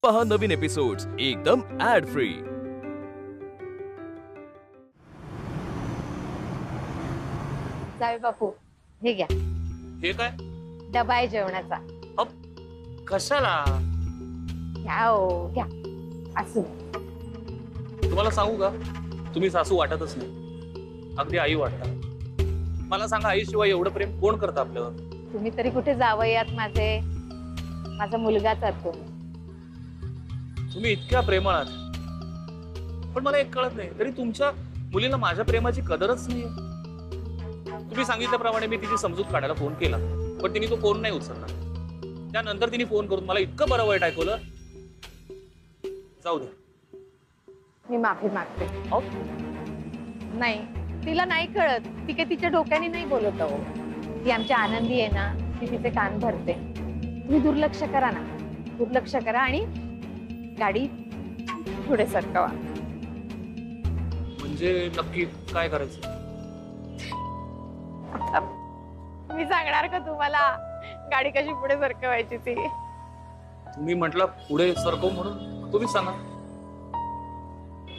पहा नवीन एपिसोड्स एकदम add free. जावे बापू, हे घ्या। हे काय? डबा आहे जेवणाचा। कशाला? घ्या हो, घ्या। असू तुम्हाला सांगू का, तुम्ही सासू वाटतच नाही, अगदी आई वाटता। मला सांगा, आईशिवाय एवढं प्रेम कोण करतं आपल्यावर? तुम्ही तरी कुठे जावयात माझे, माझा मुलगाच आहात तुम्ही। तुम्ही इतक्या प्रेमळ आहात, पण मला एक कळत नाही, तरी तुमच्या मुलीला माझ्या प्रेमाची कदरच नाहीये। तुम्ही सांगितल्याप्रमाणे मी तिची समजूत काढायला फोन केला, पण तिने तो फोन नाही उचलला। त्यानंतर तिने फोन करून मला इतकं बरं वाईट ऐकवलं। जाऊ दे, मी माफी मागते। नाही, तिला नाही कळत, ती काही तिच्या डोक्याने नाही बोलत हो। ती आमची आनंदी आहे ना, ती तिचे कान भरते। तुम्ही दुर्लक्ष करा ना, दुर्लक्ष करा आणि गाडी पुढे सरकवा। म्हणजे नक्की काय करायचं? मी सांगणार का तुम्हाला गाडी कशी पुढे सरकवायची ती? तुम्ही म्हटलं पुढे सरकव म्हणून, तुम्हीच सांगा।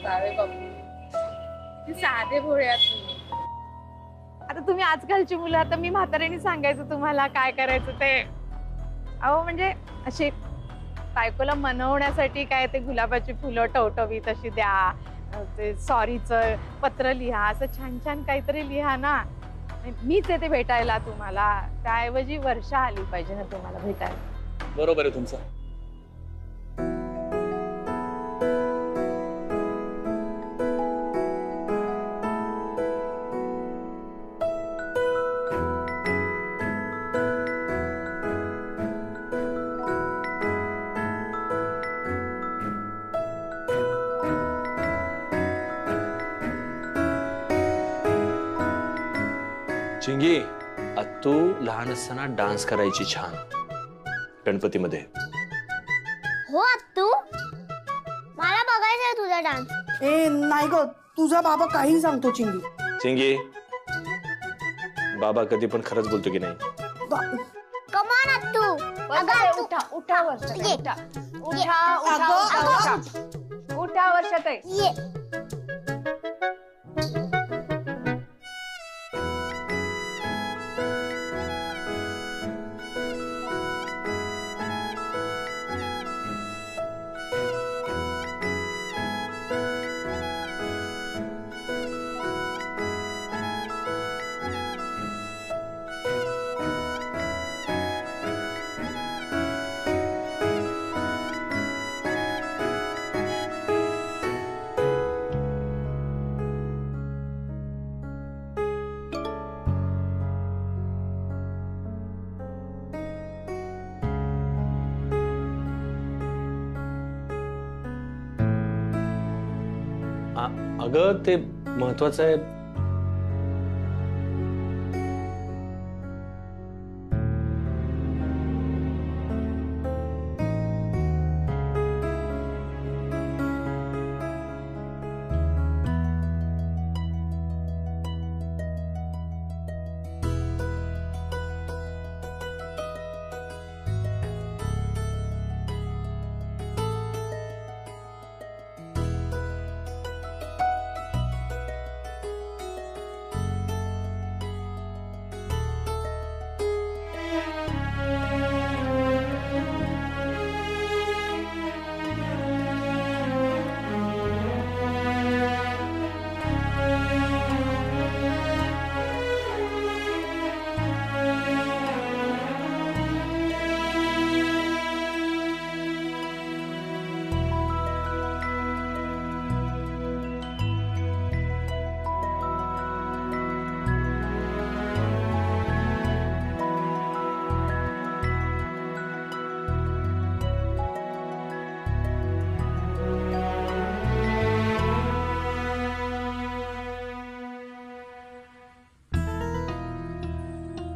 साधे बापू, साधे भोळे आहात तुम्ही। आता तुम्ही आजकालची मुलं, आता मी म्हाताऱ्याने सांगायचं तुम्हाला काय करायचं ते? अहो म्हणजे अशी बायकोला मनवण्यासाठी काय ते गुलाबाची फुलं टवटवीत अशी द्या, ते सॉरीचं पत्र लिहा, असं छान छान काहीतरी लिहा ना। मीच येते भेटायला तुम्हाला, त्याऐवजी वर्षा आली पाहिजे ना तुम्हाला भेटायला। बरोबर आहे तुमचं। चिंगी, तू लहान असताना डान्स करायची छान गणपतीमध्ये। हो आत्तू, मला बघायचंय तुझा डान्स। ए नाही ग, तुझा बाबा काही सांगतो चिंगी। चिंगी, बाबा कधी पण खरंच बोलतो की नाही? कम ऑन आत्तू। अगं उठा, उठा वर्षा, ये। उठा उठा उठा उठा उठा वर्षाताई। ये। अगं ते महत्वाचं आहे।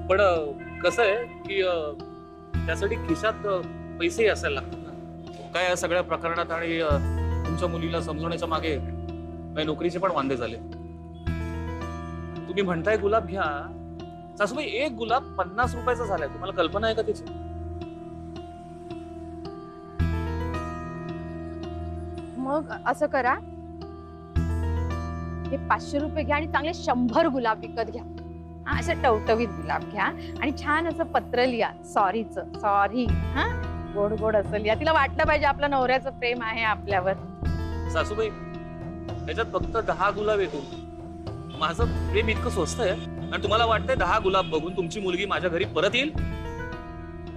पण कसं आहे की त्यासाठी खिशात पैसे असायला लागतात ना। काय या सगळ्या प्रकरणात आणि तुमच्या मुलीला समजवण्याच्या मागे काही नोकरीचे पण वांदे झाले। तुम्ही म्हणताय गुलाब घ्या, सासूबाई एक गुलाब 50 रुपयाचा झालाय, तुम्हाला कल्पना आहे का त्याची? मग असं करा, हे 500 रुपये घ्या आणि चांगले 100 गुलाब विकत घ्या. हा, असे टवटवीत गुलाब घ्या आणि छान असं पत्र लिहा, सॉरी. हा, गोड गोड असं लिहा. तिला वाटलं पाहिजे आपल्या नवऱ्याचं प्रेम आहे आपल्यावर. सासूबाई, त्याच्यात फक्त 10 गुलाब येतो. माझं प्रेम इतकं स्वस्त आहे आणि तुम्हाला वाटतंय 10 गुलाब बघून तुमची मुलगी माझ्या घरी परत येईल?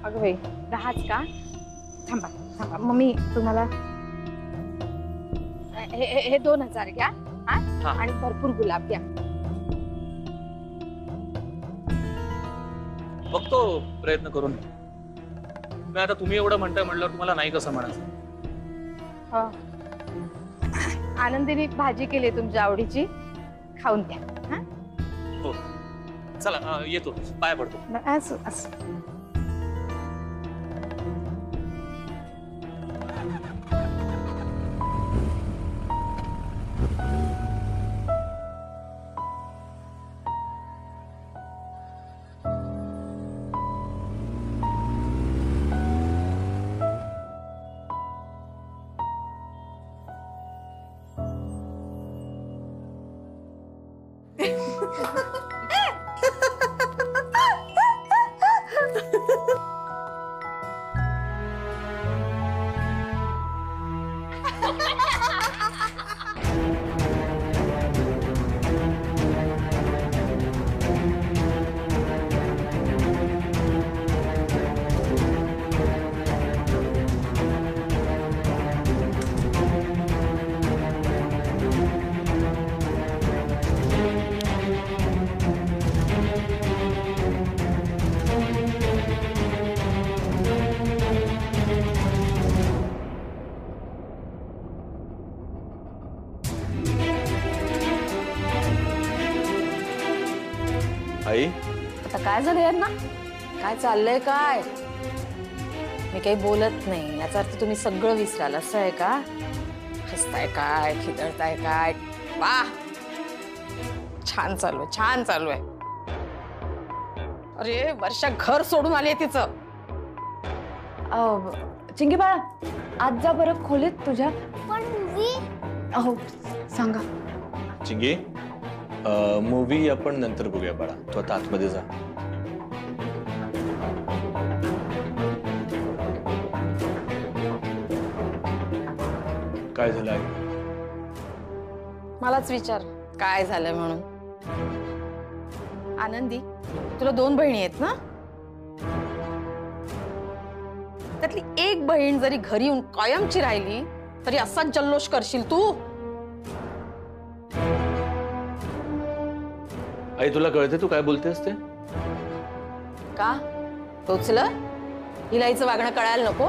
अगं बाई, 10च का? थांबा मग मी तुम्हाला हे 2000 घ्या. हा, आणि भरपूर गुलाब घ्या. बघतो प्रयत्न करून. मी आता तुम्ही एवढं म्हणताय म्हणल्यावर तुम्हाला नाही कसं म्हणायचं? हो. आनंदीने भाजी केली तुमच्या आवडीची, खाऊन घ्या. हा, हो, चला येतो, पाया पडतो. असं. आई, आता काय झालं यांना? काय चाललंय काय? मी काही बोलत नाही याचा अर्थ तुम्ही सगळं विसराल असं आहे का? हसताय काय, खिदळताय काय? वाह, छान चालू आहे. अरे वर्षा घर सोडून आली आहे तिचं. चिंगी बाळा, आज जा बरं खोलीत तुझ्या. पण मूवी अहो सांगा. चिंगी, मूवी आपण नंतर बघूया बाळा. तू आता आतमध्ये जा. काय झालं आई? मलाच विचार काय झालंय म्हणून. आनंदी, तुला 2 बहिणी आहेत ना? त्यातली एक बहीण जरी घरी येऊन कायमची राहिली तरी असाच जल्लोष करशील तू? आई, तुला कळते तू काय बोलतेस ते? का टोचलं? हिला हिचं वागणं कळायला नको?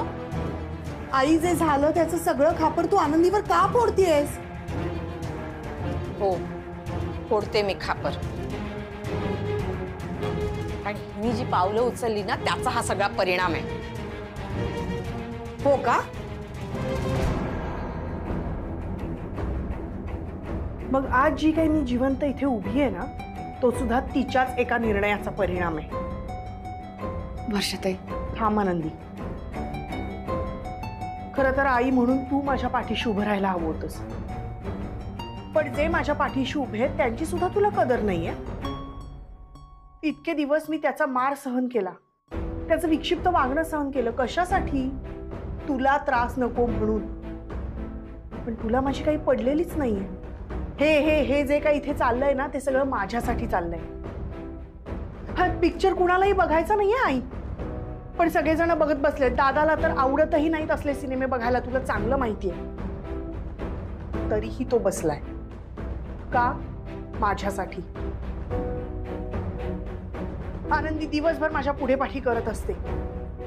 आई, जे झालं त्याचं सगळं खापर तू आनंदीवर का फोडतीयस? हो, फोडते मी खापर. आणि मी जी पावलं उचलली ना त्याचा हा सगळा परिणाम आहे. हो का? मग आज जी काही मी जिवंत इथे उभी आहे ना, तो सुद्धा तिच्याच एका निर्णयाचा परिणाम आहे. वर्षाताई, थांब आनंदी. खरं तर आई म्हणून तू माझ्या पाठीशी उभं राहायला हवं होतंस. पण जे माझ्या पाठीशी उभे आहेत त्यांची सुद्धा तुला कदर नाहीये. इतके दिवस मी त्याचा मार सहन केला, त्याचं विक्षिप्त वागणं सहन केलं. कशासाठी? तुला त्रास नको म्हणून. पण तुला माझी काही पडलेलीच नाहीये. हे जे काही इथे चाललंय ना, ते सगळं माझ्यासाठी चाललंय. हा पिक्चर कुणालाही बघायचा नाहीये आई, पण सगळेजण बघत बसले. दादाला तर आवडतही नाहीत असले सिनेमे बघायला, तुला चांगलं माहितीये. तरीही तो बसलाय. का? माझ्यासाठी. आनंदी दिवसभर माझ्या पुढे पाठी करत असते.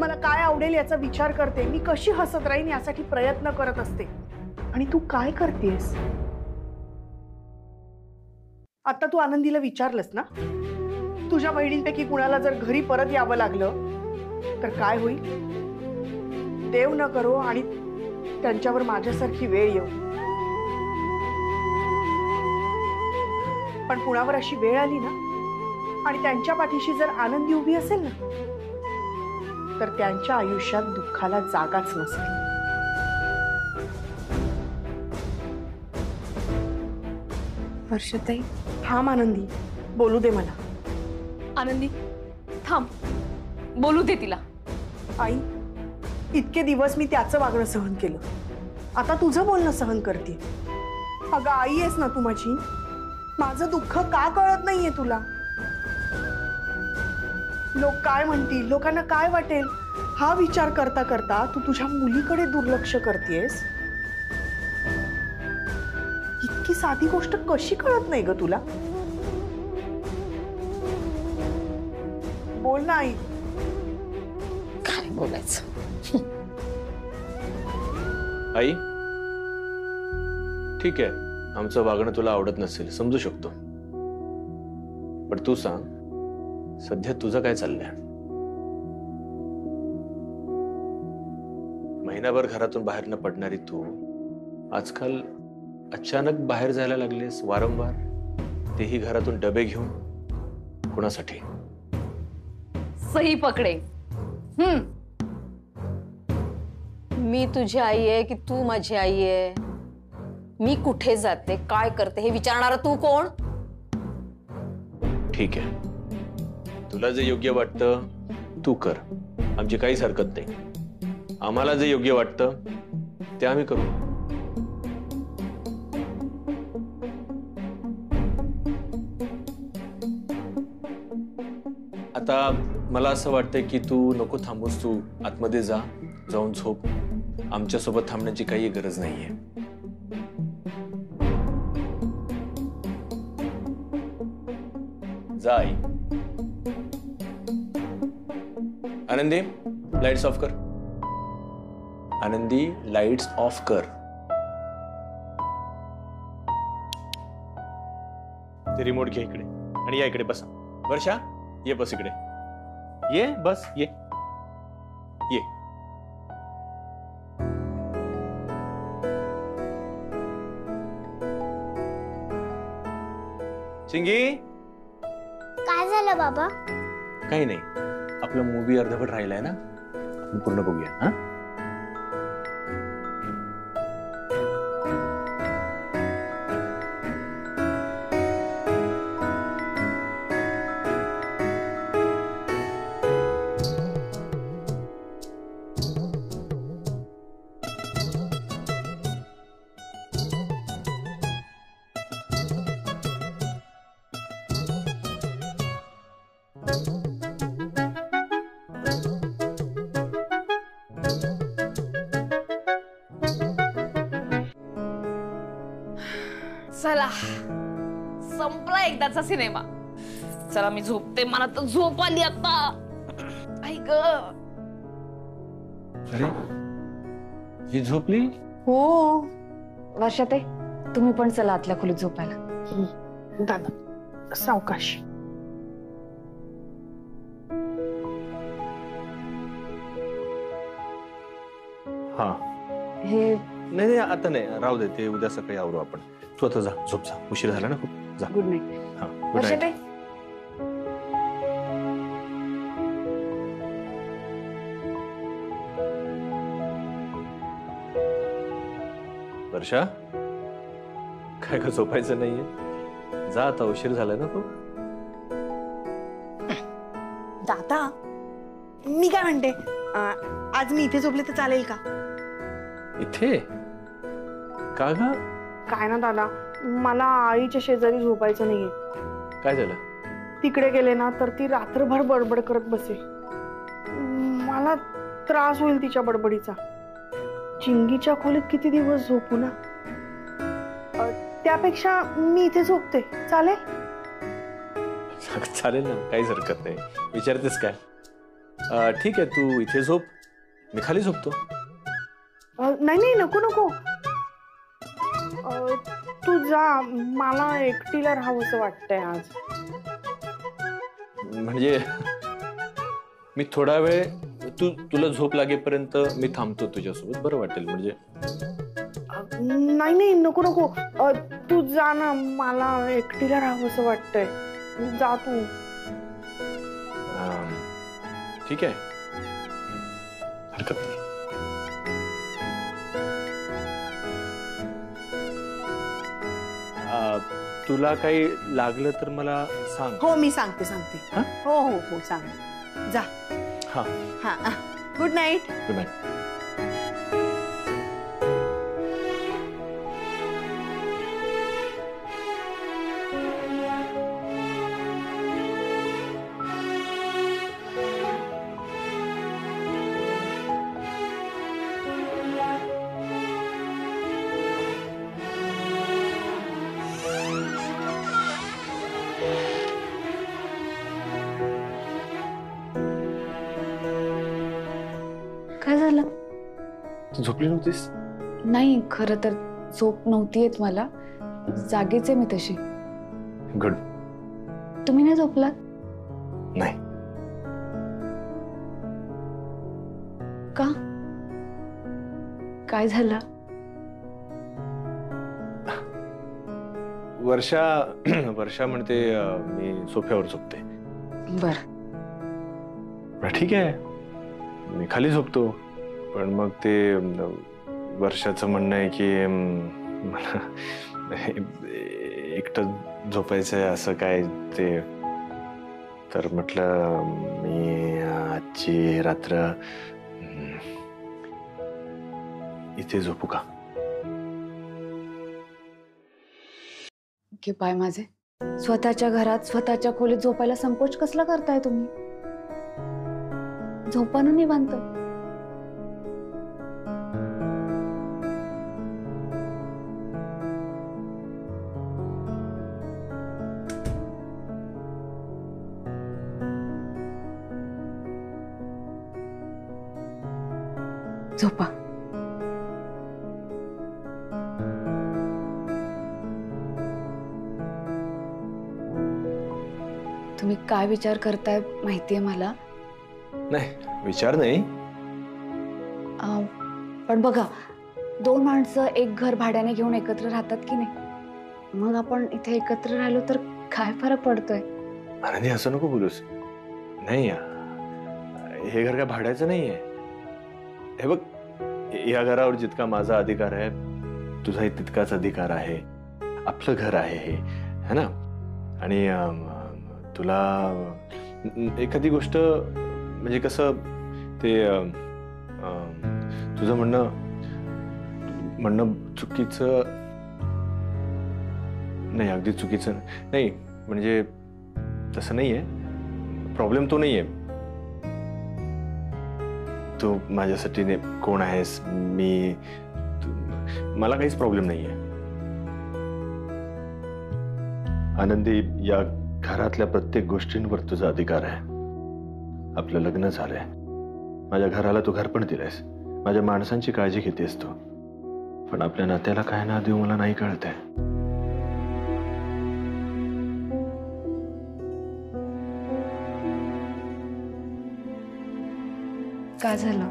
मला काय आवडेल याचा विचार करते. मी कशी हसत राहीन यासाठी प्रयत्न करत असते. आणि तू काय करतेस? आता तू आनंदीला विचारलंस ना, तुझ्या बहिणींपैकी कुणाला जर घरी परत यावं लागलं तर काय होईल? देव न करो आणि त्यांच्यावर माझ्यासारखी वेळ येऊ. पण कुणावर अशी वेळ आली ना आणि त्यांच्या पाठीशी जर आनंदी उभी असेल ना, तर त्यांच्या आयुष्यात दुःखाला जागाच नसेल. वर्षाताई. थांब आनंदी, बोलू दे मला. आनंदी थांब, बोलू दे तिला. आई, इतके दिवस मी त्याचं वागणं सहन केलं, आता तुझं बोलणं सहन करते. अगं आई आहेस ना तू माझी, माझं दुःख का कळत नाहीये तुला? लोक काय म्हणतील, लोकांना काय वाटेल, हा विचार करता करता तू तुझ्या मुलीकडे दुर्लक्ष करतेस. इतकी साधी गोष्ट कशी कळत नाही ग तुला? बोल ना आई. काय बोलायचं? आई, ठीक आहे, आमचं वागणं तुला आवडत नसेल, समजू शकतो. पण तू सांग, सध्या तुझं काय चाललंय? महिनाभर घरातून बाहेर न पडणारी तू आजकाल अचानक बाहेर जायला लागलीस वारंवार, तेही घरातून डबे घेऊन. कुणासाठी? सही पकडे. मी तुझी आई आहे की तू माझी आई आहे? मी कुठे जाते, काय करते हे विचारणारा तू कोण? ठीक आहे, तुला जे योग्य वाटतं तू कर, आमची काहीच हरकत नाही. आम्हाला जे योग्य वाटतं ते आम्ही करू. आता मला असं वाटतंय की तू नको थांबूस, तू आतमध्ये जा, जाऊन झोप. आमच्यासोबत थांबण्याची काही गरज नाहीये. जा आई. आनंदी, लाइट्स ऑफ कर. आनंदी, लाइट्स ऑफ कर. ते रिमोट घे इकडे आणि या इकडे बसा. वर्षा, ये बस इकडे. ये बस, ये ये. चिंगी, काय झालं बाबा? काही नाही, आपला मूवी अर्धवट राहिलाय ना, आपण पूर्ण बघूया. हा, चला, संपला एकदाचा सिनेमा. चला मी झोपते, मला तर झोप आली आता. ऐक अरे ही झोपली? हो वर्षाताई, तुम्ही पण चला आतल्या खोलीत झोपायला. दादा, सावकाश. हा, हे नाही नाही, आता नाही, राहू दे, ते उद्या सकाळी आवरू आपण. तू आता जा, झोप जा, उशीर झाला ना खूप. जा. Good night. हा, गुड नाईट. वर्षाताई, वर्षा, काय का झोपायचं नाहीये? जा आता, उशीर झाला ना खूप. दादा, मी काय म्हणते, आज मी इथे झोपले तर चालेल का? इथे का ग? काय ना दादा, मला आईच्या शेजारी झोपायचं नाहीये. काय झालं? तिकडे गेले ना तर ती रात्रभर बडबड करत बसेल, मला त्रास होईल तिच्या बडबडीचा. चिंगीच्या खोलीत किती दिवस झोपू ना, त्यापेक्षा मी इथे झोपते, चालेल? चालेल ना, काहीच हरकत नाही. विचारतेस काय? ठीक आहे, तू इथे झोप, मी खाली झोपतो. नाही नाही, नको नको, तू जा, मला एकटीला राहावंसं वाटतंय आज. म्हणजे मी थोडा वेळ, तुला झोप लागेपर्यंत मी थांबतो तुझ्यासोबत, बरं वाटेल म्हणजे. नाही नाही, नको नको, तू जा ना, मला एकटीला राहावंसं वाटतंय, जा तू. ठीक आहे, हरकत नाही. तुला काही लागलं तर मला सांग. हो मी सांगते हा? हो हो हो सांग जा. हा, हा गुड नाईट. Good night. काय झालं? तू झोपली नव्हतीस? नाही, खरं तर झोप नव्हती येत मला. जागीच आहे मी तशी. गुड. तुम्ही नाही झोपलात? नाही. का? काय झालं? वर्षा म्हणते मी सोफ्यावर झोपते. बर. ठीक आहे, मी खाली झोपतो. पण मग ते वर्षाचं म्हणणं आहे की मला एकटं झोपायचंय असं काय ते. तर म्हटलं मी आजची रात्र इथे झोपू का? की पाय माझे, स्वतःच्या घरात स्वतःच्या खोलीत झोपायला संकोच कसला करताय तुम्ही? झोपा ना निवांत. झोपा. तुम्ही काय विचार करताय माहितीये मला. नाही, विचार नाही. पण बघा, दोन माणसं एक घर भाड्याने घेऊन एकत्र राहतात की नाही? मग आपण इथे एकत्र राहिलो तर काय फरक पडतोय? आनंदी, असं नको बोलूस. नाही, हे घर काय भाड्याचं नाहीये. हे बघ, या घरावर जितका माझा अधिकार आहे तुझाही तितकाच अधिकार आहे. आपलं घर आहे हे, है ना? आणि तुला एखादी गोष्ट म्हणजे कसं ते तुझं म्हणणं चुकीचं नाही, अगदी चुकीचं नाही. म्हणजे तसं नाहीये. प्रॉब्लेम तो नाहीये. तू माझ्यासाठी कोण आहेस, मला काहीच प्रॉब्लेम नाहीये. आनंदी, या घरातल्या प्रत्येक गोष्टींवर तुझा अधिकार आहे. आपलं लग्न झालंय, माझ्या घराला तू घर पण दिलंयस, माझ्या माणसांची काळजी घेतेस तू. पण आपल्या नात्याला काय ना देऊ मला नाही कळतंय. काय झालं?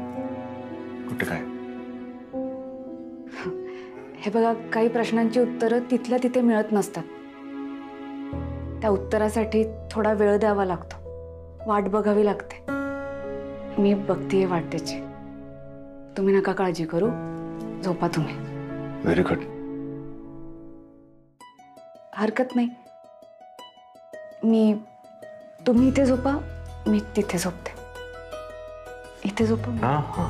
कुठं काय? हे बघा, काही प्रश्नांची उत्तरं तिथल्या तिथे मिळत नसतात. त्या उत्तरासाठी थोडा वेळ द्यावा लागतो, वाट बघावी लागते. मी बघतीये वाट त्याची. तुम्ही नका काळजी करू, झोपा तुम्ही. Very good. हरकत नाही. तुम्ही इथे झोपा, मी तिथे झोपते. इथे झोपा. हा.